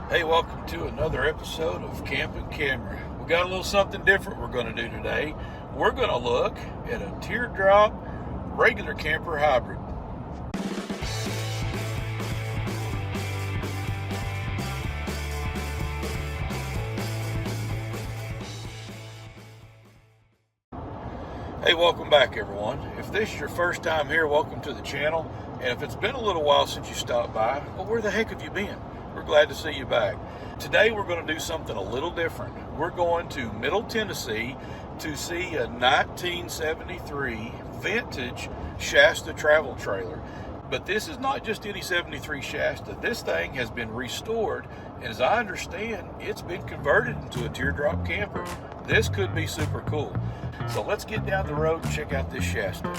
Hey, welcome to another episode of Camp and Camera. We got a little something different we're going to do today. We're going to look at a Teardrop regular camper hybrid. Hey, welcome back everyone. If this is your first time here, welcome to the channel. And if it's been a little while since you stopped by, well, where the heck have you been? We're glad to see you back. Today we're going to do something a little different. We're going to Middle Tennessee to see a 1973 vintage Shasta travel trailer. But this is not just any 73 Shasta. This thing has been restored, and as I understand, it's been converted into a teardrop camper. This could be super cool. So let's get down the road and check out this Shasta.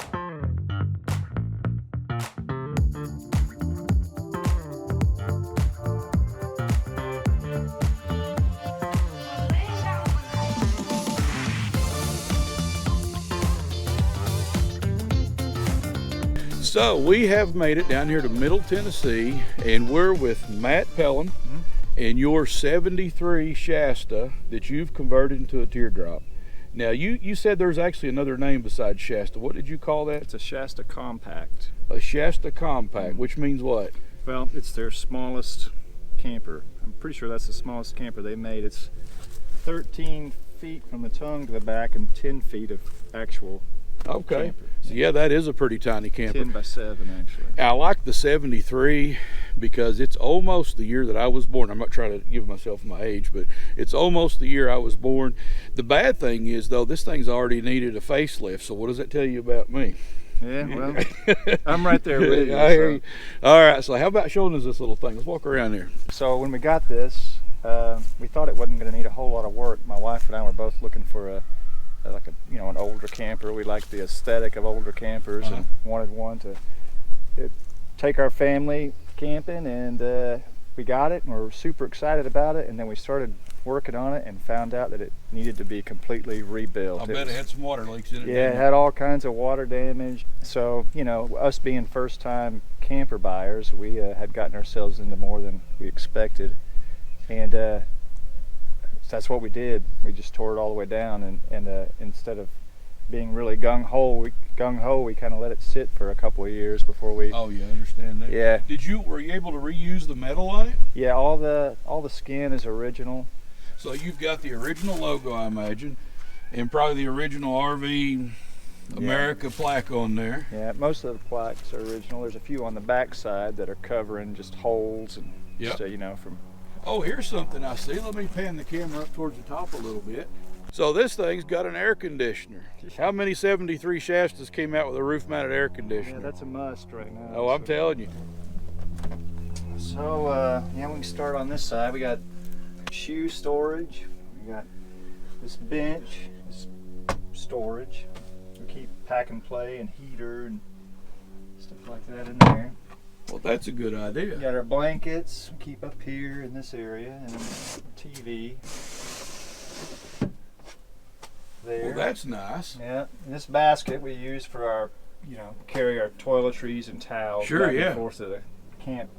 So we have made it down here to Middle Tennessee, and we're with Matt Pellin and your 73 Shasta that you've converted into a teardrop. Now you said there's actually another name besides Shasta. What did you call that? It's a Shasta Compact. A Shasta Compact, which means what? Well, it's their smallest camper. I'm pretty sure that's the smallest camper they made. It's 13 feet from the tongue to the back and 10 feet of actual Okay. camper. So yeah, that is a pretty tiny camper. 10 by 7 actually. I like the 73 because it's almost the year that I was born. I'm not trying to give myself my age, but it's almost the year I was born. The bad thing is, though, this thing's already needed a facelift. So what does that tell you about me? Yeah, well, I'm right there with you. I hear you. All right, so how about showing us this little thing? Let's walk around here. So when we got this, we thought it wasn't going to need a whole lot of work. My wife and I were both looking for an older camper. We like the aesthetic of older campers and wanted one to take our family camping, and we got it and we're super excited about it. And then we started working on it and found out that it needed to be completely rebuilt. I bet it had some water leaks in it. Yeah, it had all kinds of water damage. So, you know, us being first time camper buyers, we had gotten ourselves into more than we expected, and that's what we did. We just tore it all the way down, and instead of being really gung-ho, we kind of let it sit for a couple of years before we... Oh yeah, I understand that. Yeah. Were you able to reuse the metal on it? Yeah, all the skin is original. So you've got the original logo, I imagine, and probably the original RV America plaque on there. Yeah, most of the plaques are original. There's a few on the back side that are covering just holes and just, you know, from... Oh, here's something I see. Let me pan the camera up towards the top a little bit. So this thing's got an air conditioner. How many 73 Shastas came out with a roof-mounted air conditioner? Yeah, that's a must right now. Oh, I'm telling you. So, yeah, we can start on this side. We got shoe storage. We got this bench, this storage. We keep pack and play and heater and stuff like that in there. Well, that's a good idea. We got our blankets, we keep up here in this area, and then TV there. Well, that's nice. Yeah, and this basket we use for our, you know, carry our toiletries and towels Sure, back yeah. and forth to the camp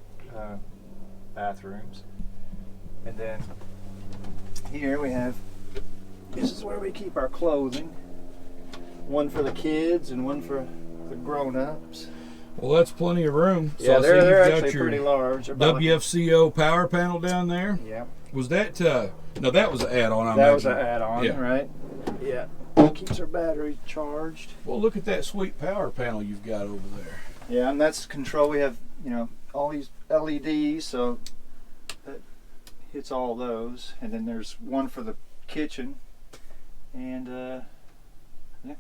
bathrooms. And then here we have, this is where we keep our clothing. One for the kids and one for the grown-ups. Well, that's plenty of room. So Yeah, I see they're you've got actually your pretty large. They're about WFCO power panel down there. Yeah. Was that, no, that was an add-on, I That imagine. was an add-on, Yeah. right? Yeah. Keeps our battery charged. Well, look at that sweet power panel you've got over there. Yeah, and that's control. We have, you know, all these LEDs, so that hits all those. And then there's one for the kitchen, and yeah.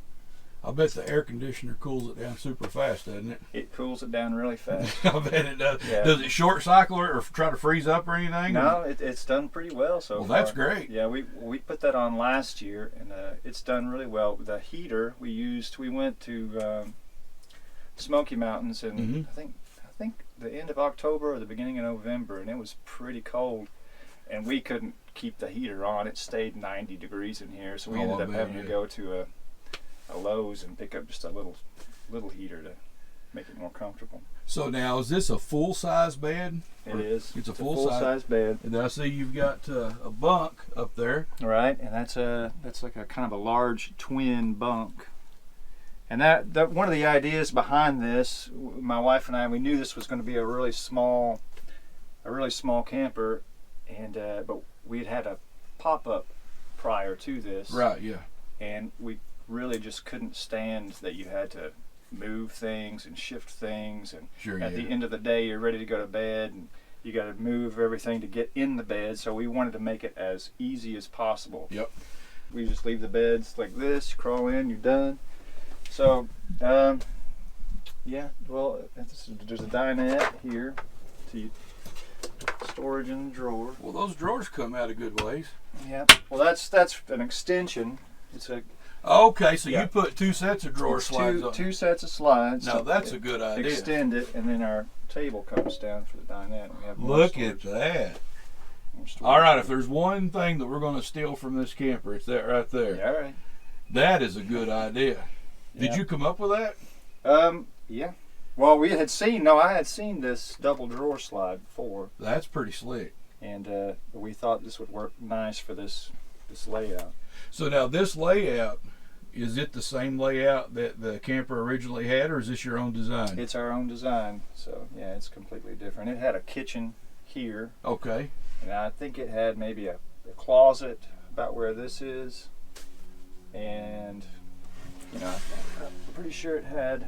I bet the air conditioner cools it down super fast, doesn't it? It cools it down really fast. I bet it does. Yeah. Does it short cycle or try to freeze up or anything? No, it's done pretty well so far. Well, that's great. Yeah, we put that on last year, and it's done really well. The heater we went to Smoky Mountains, and I think the end of October or the beginning of November, and it was pretty cold, and we couldn't keep the heater on. It stayed 90 degrees in here, so we ended up having to go to a Lowe's and pick up just a little heater to make it more comfortable. So now, is this a full-size bed? It is. It's a full-size bed. And I see you've got a bunk up there. Right, and that's like a kind of a large twin bunk. And that one of the ideas behind this, my wife and I, we knew this was going to be a really small camper, and but we'd had a pop-up prior to this. Right, yeah. And we really just couldn't stand that you had to move things and shift things, and sure, at the end of the day you're ready to go to bed and you got to move everything to get in the bed, so we wanted to make it as easy as possible. Yep. We just leave the beds like this, crawl in, you're done. So yeah, well, there's a dinette here to storage in the drawer. Well, those drawers come out a good ways. Yeah, well that's an extension. It's a okay, so yeah. You put 2 sets of drawer slides on. Two sets of slides. Now that's a good idea. Extend it, and then our table comes down for the dinette. And we have more Look storage. at that. All right, if there's one thing that we're going to steal from this camper, it's that right there. Yeah, all right. That is a good idea. Did you come up with that? Yeah. Well, I had seen this double drawer slide before. That's pretty slick. And we thought this would work nice for this layout. So now this layout, is it the same layout that the camper originally had, or is this your own design? It's our own design, so yeah, it's completely different. It had a kitchen here. Okay. And I think it had maybe a closet about where this is. And, you know, I'm pretty sure it had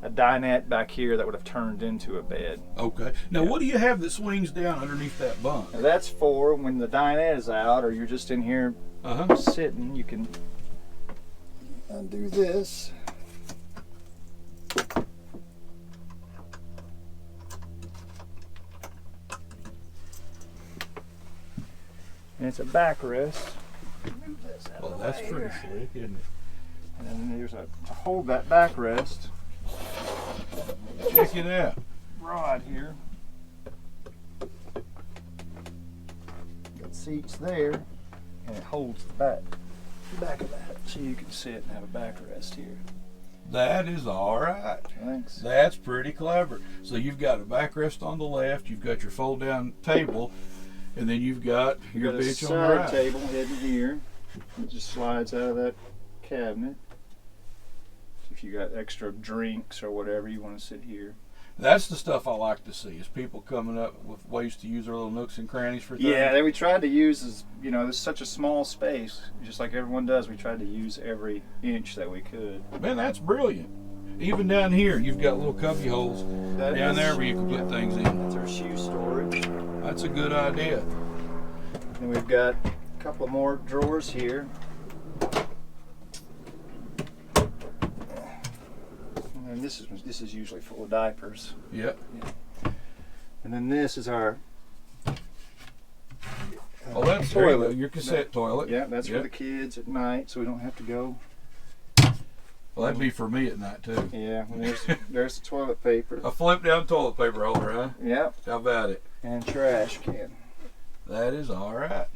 a dinette back here that would have turned into a bed. Okay. Now, what do you have that swings down underneath that bunk? Now that's for when the dinette is out, or you're just in here sitting, you can undo this. And it's a backrest. Move this out Well, of the that's way pretty here. slick, isn't it? And then there's to hold that backrest. Check it out. Rod here. Got seats there, and it holds the back of that, so you can sit and have a backrest here. That is all right. Thanks. That's pretty clever. So you've got a backrest on the left, you've got your fold-down table, and then you've got your bench on the right. Side table hidden here. It just slides out of that cabinet. If you got extra drinks or whatever, you want to sit here. That's the stuff I like to see, is people coming up with ways to use their little nooks and crannies for things. Yeah, that we tried to use is, you know, there's such a small space, just like everyone does. We tried to use every inch that we could. Man, that's brilliant. Even down here, you've got little cubby holes down there where you can put things in. That's our shoe storage. That's a good idea. And we've got a couple more drawers here. And this is usually full of diapers. Yep. Yeah. And then this is our Oh, that's toilet. your cassette toilet. Yeah, that's for the kids at night, so we don't have to go. Well, that'd be for me at night too. Yeah, and there's the toilet paper. A flip down toilet paper holder, huh? Yep. How about it? And trash can. That is all right.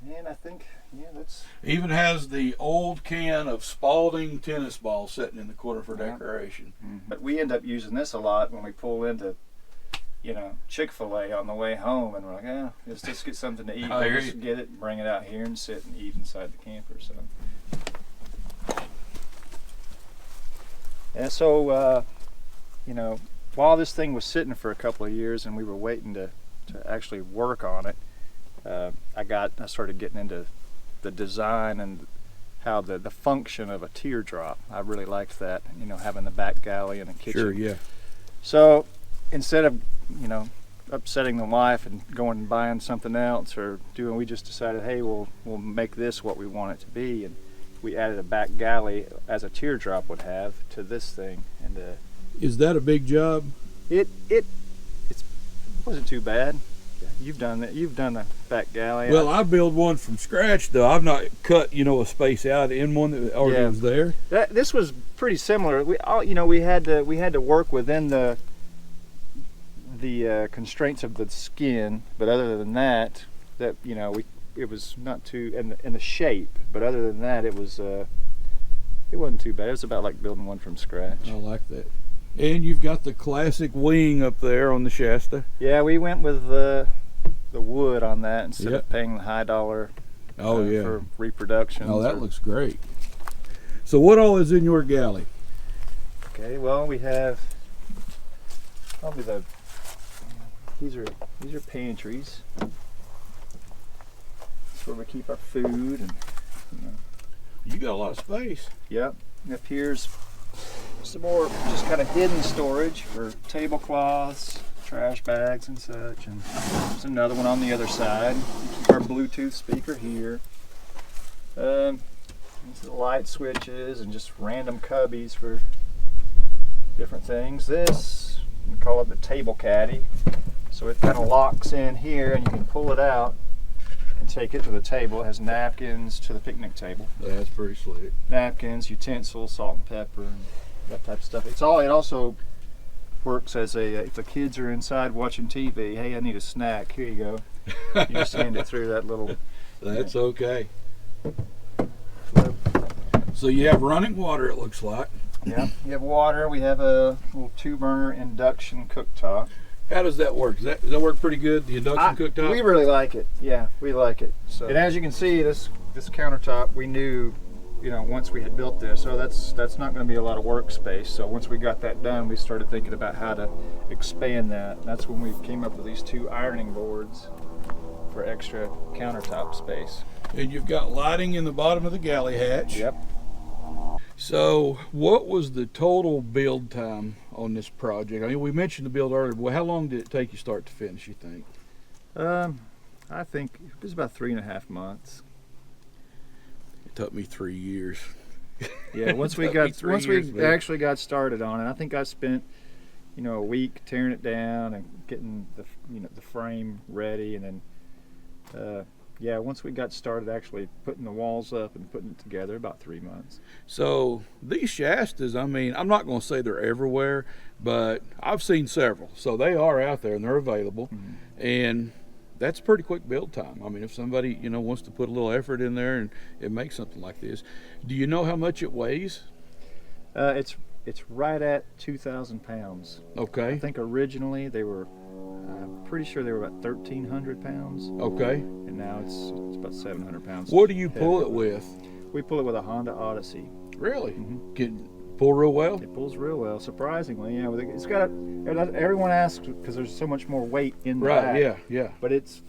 And I think, yeah, that's... Even has the old can of Spalding tennis balls sitting in the corner for decoration. Mm-hmm. But we end up using this a lot when we pull into, you know, Chick-fil-A on the way home, and we're like, let's just get something to eat. I We'll hear just you. get it and bring it out here and sit and eat inside the camper. So, yeah. So, you know, while this thing was sitting for a couple of years and we were waiting to actually work on it, I started getting into the design and how the function of a teardrop. I really liked that, you know, having the back galley and a kitchen. Sure, yeah. So instead of, you know, upsetting the wife and going and buying something else we just decided, hey, we'll make this what we want it to be, and we added a back galley as a teardrop would have to this thing. And is that a big job? it wasn't too bad. You've done that. You've done the back galley. Well, I build one from scratch though. I've not cut, you know, a space out in one that already was there. This was pretty similar. We had to work within the constraints of the skin, but other than that, it was not too, and the shape. But other than that, it was it wasn't too bad. It was about like building one from scratch. I like that. And you've got the classic wing up there on the Shasta. Yeah, we went with the wood on that instead of paying the high dollar for reproduction. Oh, that looks great. So what all is in your galley? Okay, well, we have probably these are pantries. That's where we keep our food and You got a lot of space. Yep. Up here's some more just kind of hidden storage for tablecloths, trash bags and such, and there's another one on the other side. We keep our Bluetooth speaker here. These are the light switches and just random cubbies for different things. This, we call it the table caddy. So it kind of locks in here and you can pull it out and take it to the table. It has napkins to the picnic table. Yeah, that's pretty slick. Napkins, utensils, salt and pepper, and that type of stuff. It also works as if the kids are inside watching TV, hey, I need a snack, here you go. You just hand it through that little... That's okay. So you have running water, it looks like. Yeah, you have water. We have a little 2-burner induction cooktop. How does that work? Does that work pretty good, the induction cooktop? We really like it. Yeah, we like it. So, and as you can see, this countertop, we knew, once we had built this, so that's not going to be a lot of workspace. So once we got that done, we started thinking about how to expand that. And that's when we came up with these 2 ironing boards for extra countertop space. And you've got lighting in the bottom of the galley hatch. Yep. So what was the total build time on this project? I mean, we mentioned the build earlier, but how long did it take you start to finish, you think? I think it was about 3.5 months. It took me 3 years. Yeah, once we actually got started on it, I think I spent, a week tearing it down and getting the frame ready, and then yeah, once we got started actually putting the walls up and putting it together, about 3 months. So these Shastas, I mean, I'm not going to say they're everywhere, but I've seen several. So they are out there and they're available. Mm-hmm. And that's a pretty quick build time. I mean, if somebody, wants to put a little effort in there and make something like this. Do you know how much it weighs? It's right at 2,000 pounds. Okay. I think originally they were, I'm pretty sure they were about 1,300 pounds. Okay. And now it's about 700 pounds. What do you pull it with? We pull it with a Honda Odyssey. Really? Mm-hmm. Can pull real well? It pulls real well, surprisingly. Yeah, it's got everyone asks because there's so much more weight in the back. Right, yeah. But it's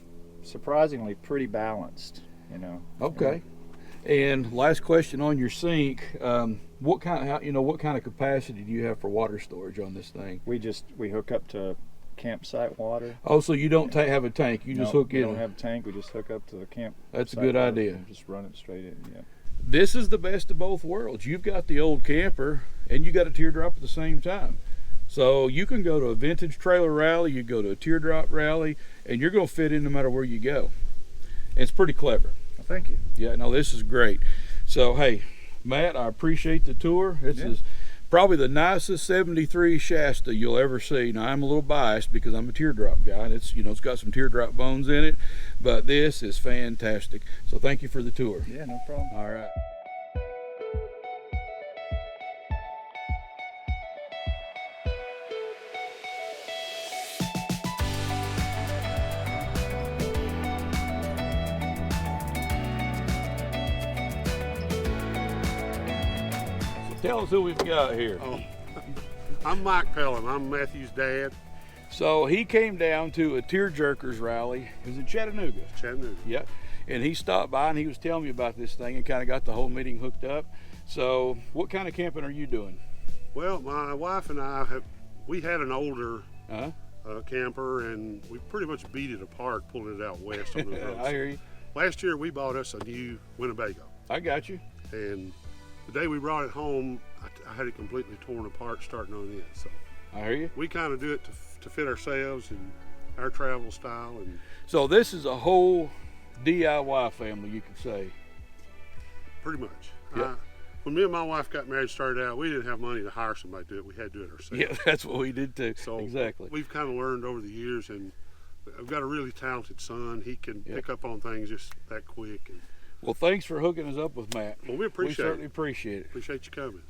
surprisingly pretty balanced, Okay. And last question on your sink, what kind of capacity do you have for water storage on this thing? We hook up to campsite water. Oh, so you don't have a tank? You just hook in? We don't have a tank. We just hook up to the camp. That's a good idea. Just run it straight in. Yeah. This is the best of both worlds. You've got the old camper and you got a teardrop at the same time. So you can go to a vintage trailer rally, you go to a teardrop rally, and you're going to fit in no matter where you go. And it's pretty clever. Well, thank you. Yeah, no, this is great. So, hey, Matt, I appreciate the tour. This is probably the nicest 73 Shasta you'll ever see. Now, I'm a little biased because I'm a teardrop guy. And it's got some teardrop bones in it, but this is fantastic. So thank you for the tour. Yeah, no problem. All right. Tell us who we've got here. Oh, I'm Mike Pelham. I'm Matthew's dad. So he came down to a tearjerkers rally. It was in Chattanooga. Chattanooga. Yep. And he stopped by and he was telling me about this thing and kind of got the whole meeting hooked up. So what kind of camping are you doing? Well, my wife and I we had an older camper, and we pretty much beat it apart pulling it out west on the road. I hear you. Last year we bought us a new Winnebago. I got you. And the day we brought it home, I had it completely torn apart starting on it. So I hear you. We kind of do it to fit ourselves and our travel style. And so this is a whole DIY family, you could say. Pretty much. Yep. When me and my wife got married, started out, we didn't have money to hire somebody to do it. We had to do it ourselves. Yeah, that's what we did too. So exactly. We've kind of learned over the years, and I've got a really talented son. He can pick up on things just that quick. And Well, thanks for hooking us up with Matt. Well, we appreciate certainly it. appreciate it. Appreciate you coming.